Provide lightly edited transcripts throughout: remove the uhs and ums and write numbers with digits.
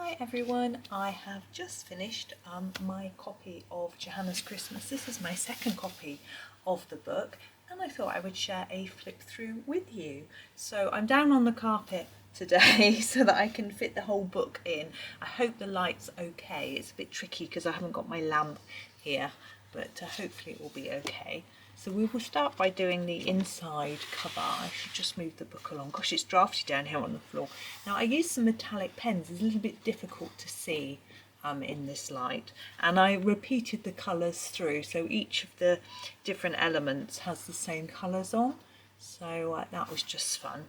Hi everyone, I have just finished my copy of Johanna's Christmas. This is my second copy of the book and I thought I would share a flip through with you. So I'm down on the carpet today so that I can fit the whole book in. I hope the light's okay. It's a bit tricky because I haven't got my lamp here, but hopefully it will be okay. So we will start by doing the inside cover. I should just move the book along. Gosh, it's drafty down here on the floor. Now I used some metallic pens. It's a little bit difficult to see in this light. And I repeated the colours through. So each of the different elements has the same colours on. So that was just fun.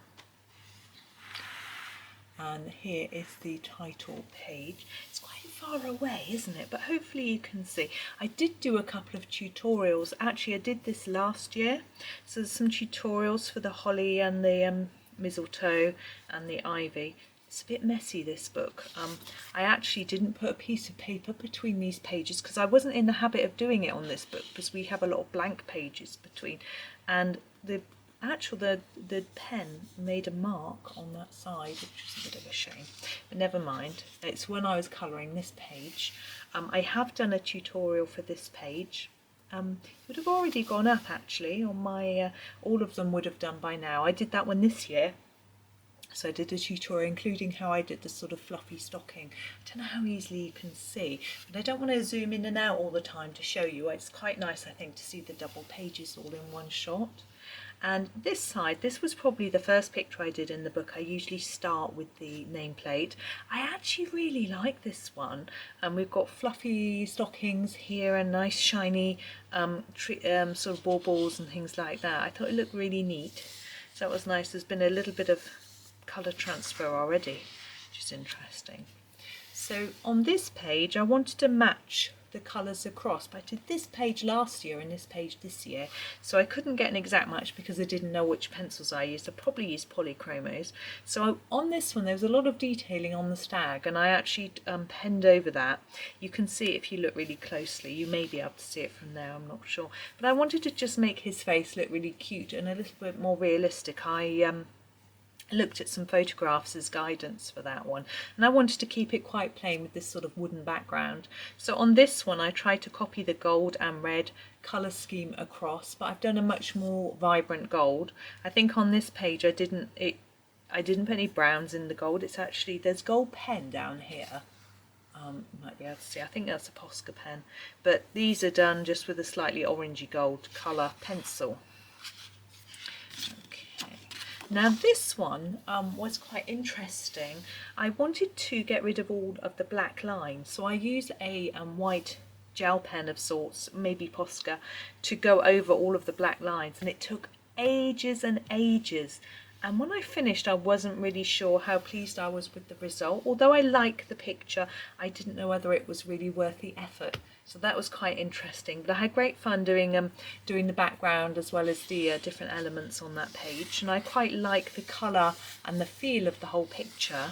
And here is the title page. It's quite far away, isn't it? But hopefully you can see. I did do a couple of tutorials. Actually, I did this last year. So there's some tutorials for the holly and the mistletoe and the ivy. It's a bit messy, this book. I actually didn't put a piece of paper between these pages because I wasn't in the habit of doing it on this book because we have a lot of blank pages between. And the pen made a mark on that side, which is a bit of a shame, but never mind. It's when I was colouring this page. I have done a tutorial for this page. It would have already gone up actually on my all of them would have done by now. I did that one this year, so I did a tutorial including how I did the sort of fluffy stocking. I don't know how easily you can see, but I don't want to zoom in and out all the time to show you. It's quite nice, I think, to see the double pages all in one shot. And this side, this was probably the first picture I did in the book. I usually start with the nameplate. I actually really like this one. We've got fluffy stockings here and nice shiny sort of baubles and things like that. I thought it looked really neat. So that was nice. There's been a little bit of colour transfer already, which is interesting. So on this page, I wanted to match the colours across, but I did this page last year and this page this year, so I couldn't get an exact match because I didn't know which pencils I used. I probably used polychromos. So on this one there was a lot of detailing on the stag and I actually penned over that. You can see it if you look really closely. You may be able to see it from there, I'm not sure, but I wanted to just make his face look really cute and a little bit more realistic. I looked at some photographs as guidance for that one, and I wanted to keep it quite plain with this sort of wooden background. So on this one I tried to copy the gold and red colour scheme across, but I've done a much more vibrant gold. I think on this page I didn't put any browns in the gold. It's actually, there's gold pen down here. You might be able to see, I think that's a Posca pen, but these are done just with a slightly orangey gold colour pencil. Now this one was quite interesting. I wanted to get rid of all of the black lines, so I used a white gel pen of sorts, maybe Posca, to go over all of the black lines, and it took ages and ages. And when I finished, I wasn't really sure how pleased I was with the result. Although I like the picture, I didn't know whether it was really worth the effort. So that was quite interesting. But I had great fun doing the background as well as the different elements on that page. And I quite like the colour and the feel of the whole picture.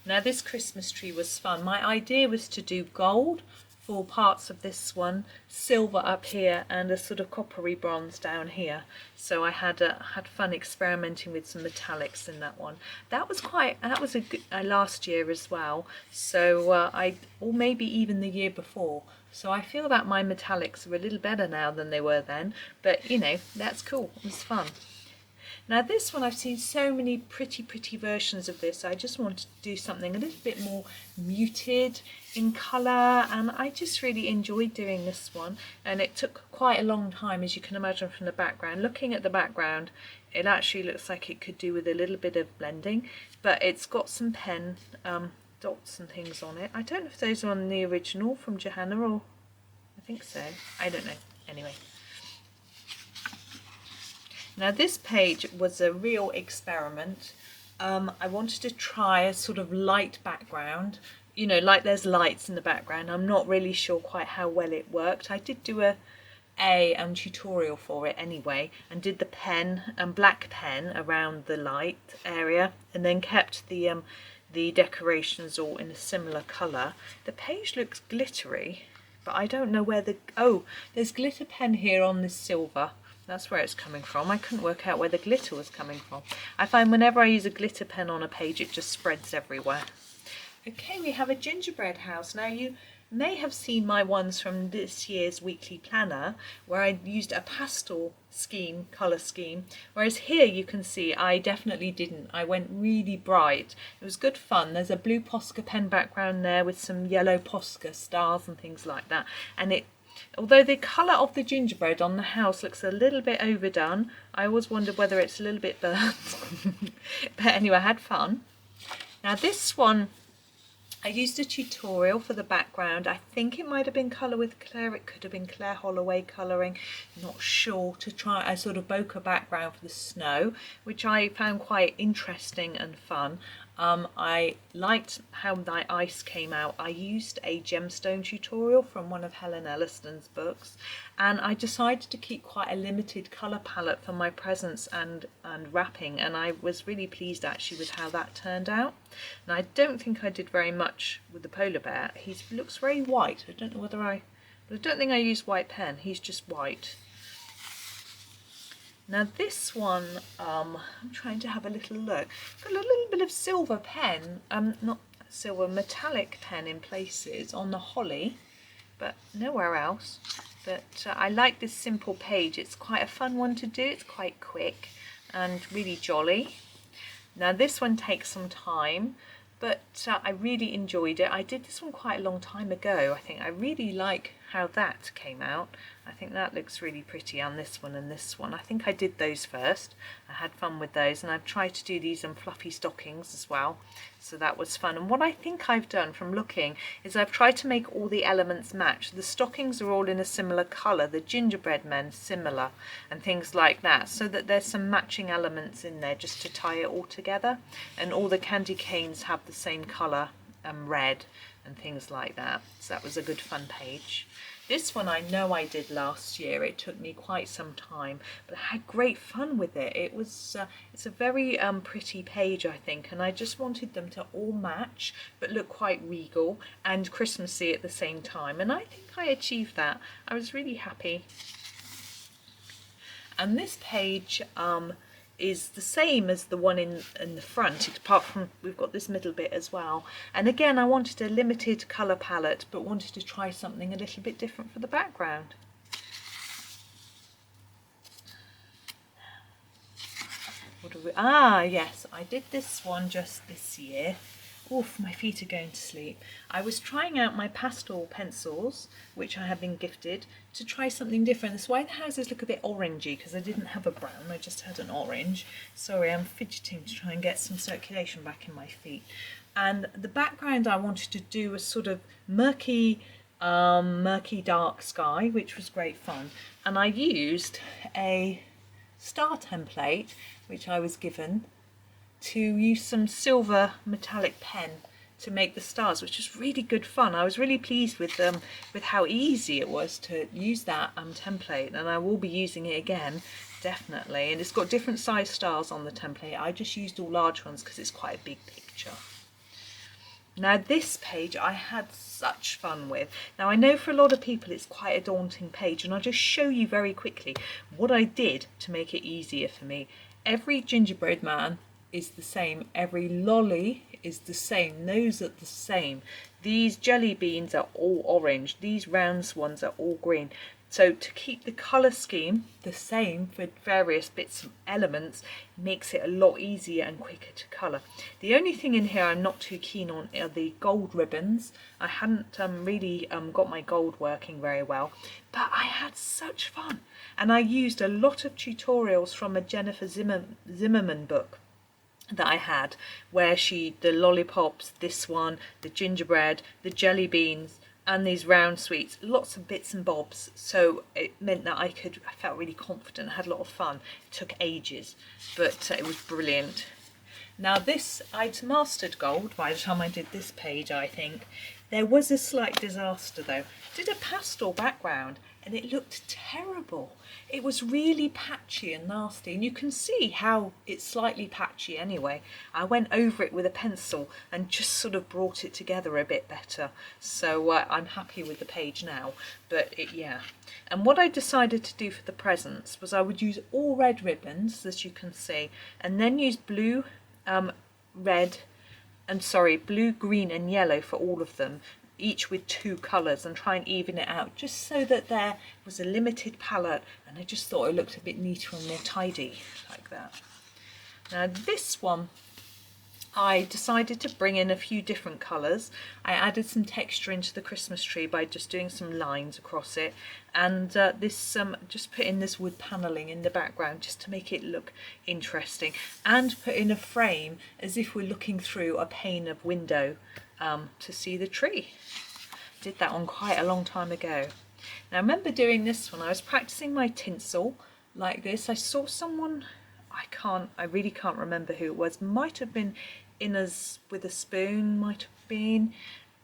Now this Christmas tree was fun. My idea was to do gold for parts of this one, silver up here, and a sort of coppery bronze down here. So I had fun experimenting with some metallics in that one. That was a good last year as well. So or maybe even the year before. So I feel that my metallics are a little better now than they were then. But you know, that's cool. It was fun. Now this one, I've seen so many pretty versions of this. I just wanted to do something a little bit more muted in colour, and I just really enjoyed doing this one. And it took quite a long time, as you can imagine from the background. Looking at the background, it actually looks like it could do with a little bit of blending, but it's got some pen dots and things on it. I don't know if those are on the original from Johanna, or I think so. I don't know. Anyway. Now this page was a real experiment. I wanted to try a sort of light background, you know, like there's lights in the background. I'm not really sure quite how well it worked. I did do a tutorial for it anyway, and did the pen and black pen around the light area, and then kept the decorations all in a similar colour. The page looks glittery, but I don't know where there's glitter pen here on this silver. That's where it's coming from. I couldn't work out where the glitter was coming from. I find whenever I use a glitter pen on a page, it just spreads everywhere. Okay, we have a gingerbread house. Now you may have seen my ones from this year's weekly planner where I used a pastel scheme, colour scheme, whereas here you can see I definitely didn't. I went really bright. It was good fun. There's a blue Posca pen background there with some yellow Posca stars and things like that, and although the colour of the gingerbread on the house looks a little bit overdone, I always wondered whether it's a little bit burnt. But anyway, I had fun. Now this one, I used a tutorial for the background. I think it might have been Colour with Claire. It could have been Claire Holloway colouring. Not sure. To try a sort of bokeh background for the snow, which I found quite interesting and fun. I liked how my ice came out. I used a gemstone tutorial from one of Helen Elliston's books, and I decided to keep quite a limited colour palette for my presents and wrapping, and I was really pleased actually with how that turned out. And I don't think I did very much with the polar bear. He looks very white. I don't know whether but I don't think I used white pen. He's just white. Now this one, I'm trying to have a little look. Got a little bit of silver pen, not silver, metallic pen in places on the holly, but nowhere else. But I like this simple page. It's quite a fun one to do. It's quite quick and really jolly. Now this one takes some time, but I really enjoyed it. I did this one quite a long time ago. I think I really like how that came out. I think that looks really pretty on this one and this one. I think I did those first. I had fun with those, and I've tried to do these on fluffy stockings as well. So that was fun. And what I think I've done from looking is I've tried to make all the elements match. The stockings are all in a similar colour, the gingerbread men similar, and things like that, so that there's some matching elements in there just to tie it all together. And all the candy canes have the same colour, red and things like that. So that was a good fun page. This one I know I did last year. It took me quite some time, but I had great fun with it. It's a very pretty page, I think, and I just wanted them to all match but look quite regal and Christmassy at the same time, and I think I achieved that. I was really happy. And this page is the same as the one in the front, apart from we've got this middle bit as well. And again, I wanted a limited colour palette, but wanted to try something a little bit different for the background. What do we, yes, I did this one just this year. Oof, my feet are going to sleep. I was trying out my pastel pencils, which I had been gifted, to try something different. That's why the houses look a bit orangey, because I didn't have a brown, I just had an orange. Sorry, I'm fidgeting to try and get some circulation back in my feet. And the background I wanted to do was sort of murky dark sky, which was great fun. And I used a star template, which I was given, to use some silver metallic pen to make the stars, which was really good fun. I was really pleased with how easy it was to use that template, and I will be using it again, definitely. And it's got different size stars on the template. I just used all large ones because it's quite a big picture. Now this page I had such fun with. Now I know for a lot of people it's quite a daunting page, and I'll just show you very quickly what I did to make it easier for me. Every gingerbread man is the same, every lolly is the same, those are the same. These jelly beans are all orange, these round ones are all green. So to keep the colour scheme the same for various bits and elements makes it a lot easier and quicker to colour. The only thing in here I'm not too keen on are the gold ribbons. I hadn't really got my gold working very well, but I had such fun. And I used a lot of tutorials from a Jennifer Zimmerman book that I had, where the lollipops, this one, the gingerbread, the jelly beans, and these round sweets, lots of bits and bobs. So it meant that I felt really confident, had a lot of fun. It took ages, but it was brilliant. Now this, I'd mastered gold by the time I did this page, I think. There was a slight disaster though. I did a pastel background and it looked terrible. It was really patchy and nasty, and you can see how it's slightly patchy anyway. I went over it with a pencil and just sort of brought it together a bit better. So I'm happy with the page now, but yeah. And what I decided to do for the presents was I would use all red ribbons, as you can see, and then use blue, red, and sorry, blue, green and yellow for all of them, each with 2 colours, and try and even it out just so that there was a limited palette, and I just thought it looked a bit neater and more tidy like that. Now this one, I decided to bring in a few different colours. I added some texture into the Christmas tree by just doing some lines across it, and just put in this wood panelling in the background just to make it look interesting, and put in a frame as if we're looking through a pane of window to see the tree. Did that one quite a long time ago. Now I remember doing this one, I was practicing my tinsel like this. I saw someone, I really can't remember who it was, might have been Inna's with a spoon, might have been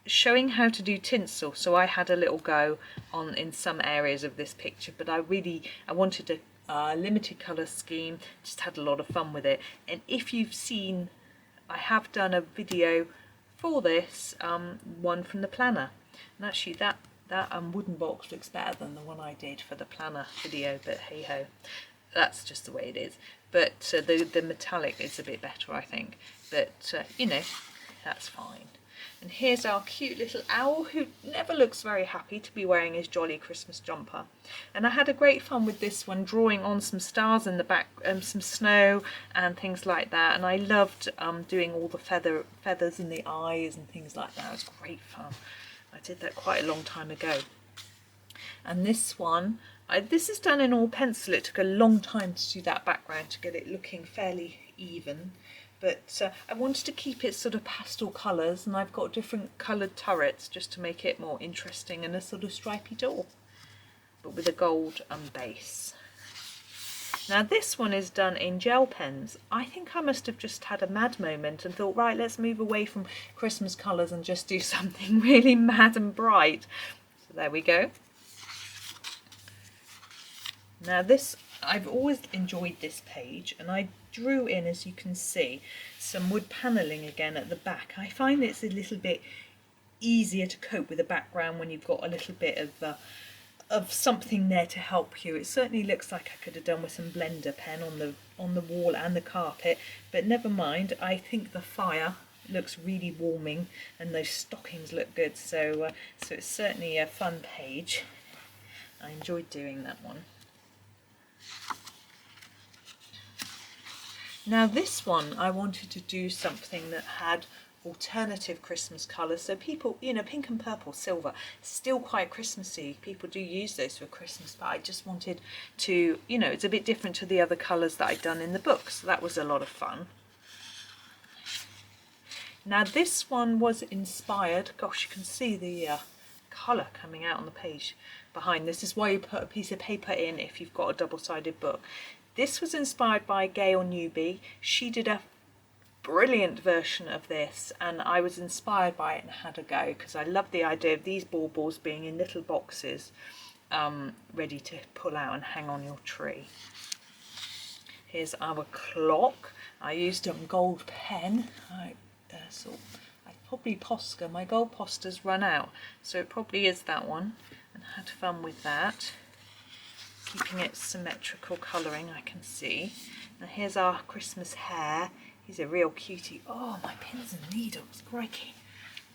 showing how to do tinsel, so I had a little go on in some areas of this picture, but I wanted a limited colour scheme, just had a lot of fun with it. And if you've seen, I have done a video for this, one from the planner, and actually that wooden box looks better than the one I did for the planner video, but hey ho, that's just the way it is. But the metallic is a bit better, I think, but you know, that's fine. And here's our cute little owl who never looks very happy to be wearing his jolly Christmas jumper. And I had a great fun with this one, drawing on some stars in the back, some snow and things like that. And I loved doing all the feathers in the eyes and things like that. It was great fun. I did that quite a long time ago. And this one, this is done in all pencil. It took a long time to do that background to get it looking fairly even. But I wanted to keep it sort of pastel colours, and I've got different coloured turrets just to make it more interesting, and a sort of stripy door, but with a gold base. Now this one is done in gel pens. I think I must have just had a mad moment and thought, right, let's move away from Christmas colours and just do something really mad and bright. So there we go. Now this, I've always enjoyed this page, and I drew in, as you can see, some wood panelling again at the back. I find it's a little bit easier to cope with the background when you've got a little bit of something there to help you. It certainly looks like I could have done with some blender pen on the wall and the carpet, but never mind. I think the fire looks really warming and those stockings look good, so it's certainly a fun page. I enjoyed doing that one. Now this one, I wanted to do something that had alternative Christmas colours, so people, you know, pink and purple, silver, still quite Christmassy. People do use those for Christmas, but I just wanted to, you know, it's a bit different to the other colours that I'd done in the book, so that was a lot of fun. Now this one was inspired, gosh, you can see the colour coming out on the page behind. This is why you put a piece of paper in if you've got a double-sided book. This was inspired by Gail Newby. She did a brilliant version of this, and I was inspired by it and had a go because I love the idea of these baubles being in little boxes ready to pull out and hang on your tree. Here's our clock. I used a gold pen. I probably Posca. My gold Posca's run out, so it probably is that one, and had fun with that. Keeping it symmetrical colouring, I can see. Now here's our Christmas hare. He's a real cutie. Oh, my pins and needles, crikey.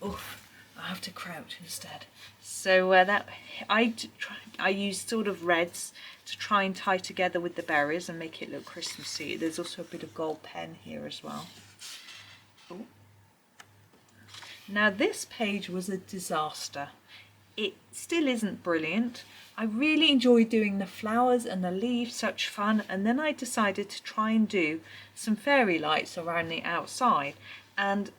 Oof, I have to crouch instead. So I used sort of reds to try and tie together with the berries and make it look Christmassy. There's also a bit of gold pen here as well. Ooh. Now this page was a disaster. It still isn't brilliant. I really enjoyed doing the flowers and the leaves, such fun, and then I decided to try and do some fairy lights around the outside, and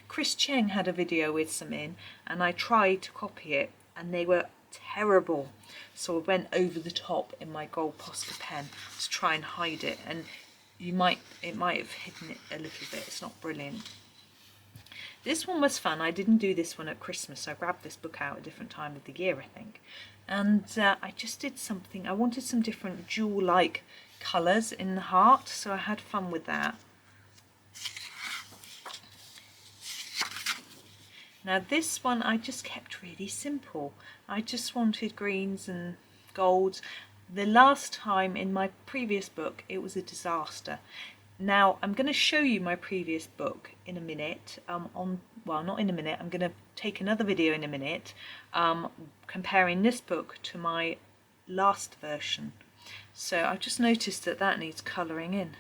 Chris Cheng had a video with some in, and I tried to copy it and they were terrible, so I went over the top in my gold Posca pen to try and hide it, and it might have hidden it a little bit. It's not brilliant. This one was fun. I didn't do this one at Christmas. I grabbed this book out at a different time of the year, I think. And I just did something. I wanted some different jewel-like colours in the heart, so I had fun with that. Now this one I just kept really simple. I just wanted greens and golds. The last time in my previous book it was a disaster. Now I'm going to show you my previous book in a minute, well, not in a minute, I'm going to take another video in a minute comparing this book to my last version. So I've just noticed that that needs colouring in.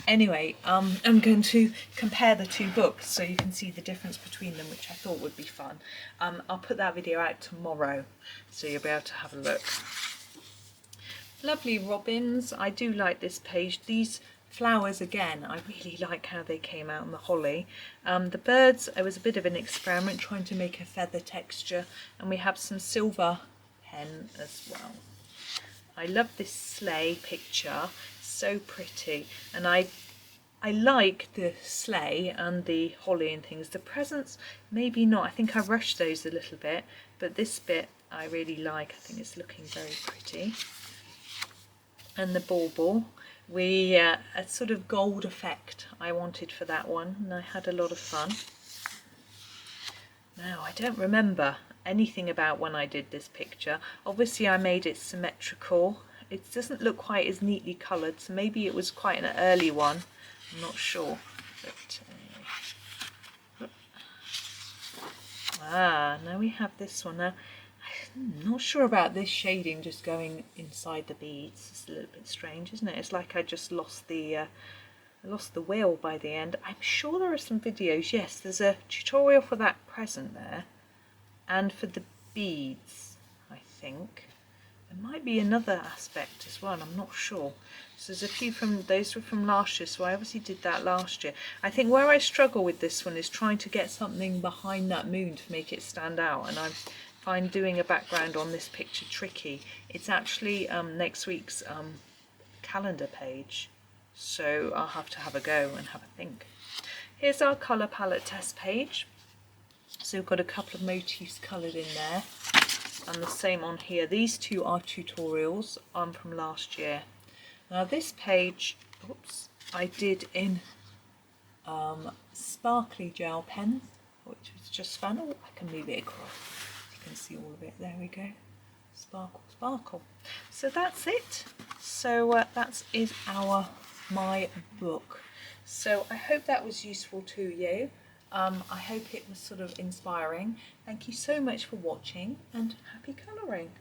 Anyway, I'm going to compare the two books so you can see the difference between them, which I thought would be fun. I'll put that video out tomorrow so you'll be able to have a look. Lovely robins. I do like this page. These flowers again, I really like how they came out in the holly. The birds, it was a bit of an experiment trying to make a feather texture, and we have some silver pen as well. I love this sleigh picture, so pretty, and I like the sleigh and the holly and things. The presents, maybe not. I think I rushed those a little bit, but this bit I really like. I think it's looking very pretty. And the bauble, a sort of gold effect I wanted for that one, and I had a lot of fun. Now, I don't remember anything about when I did this picture. Obviously I made it symmetrical. It doesn't look quite as neatly coloured, so maybe it was quite an early one. I'm not sure. But, now we have this one. Now, I'm not sure about this shading just going inside the beads. It's a little bit strange, isn't it? It's like I just lost the wheel by the end. I'm sure there are some videos. Yes, there's a tutorial for that present there, and for the beads, I think. There might be another aspect as well, I'm not sure. So there's a few from, those were from last year, so I obviously did that last year. I think where I struggle with this one is trying to get something behind that moon to make it stand out, and I find doing a background on this picture tricky. It's actually next week's calendar page, so I'll have to have a go and have a think. Here's our colour palette test page. So we've got a couple of motifs coloured in there, and the same on here. These two are tutorials from last year. Now this page, oops, I did in sparkly gel pen, which was just fun. Oh, I can move it across. You can see all of it. There we go. Sparkle, sparkle. So that's it. So that is my book. So I hope that was useful to you. I hope it was sort of inspiring. Thank you so much for watching, and happy colouring.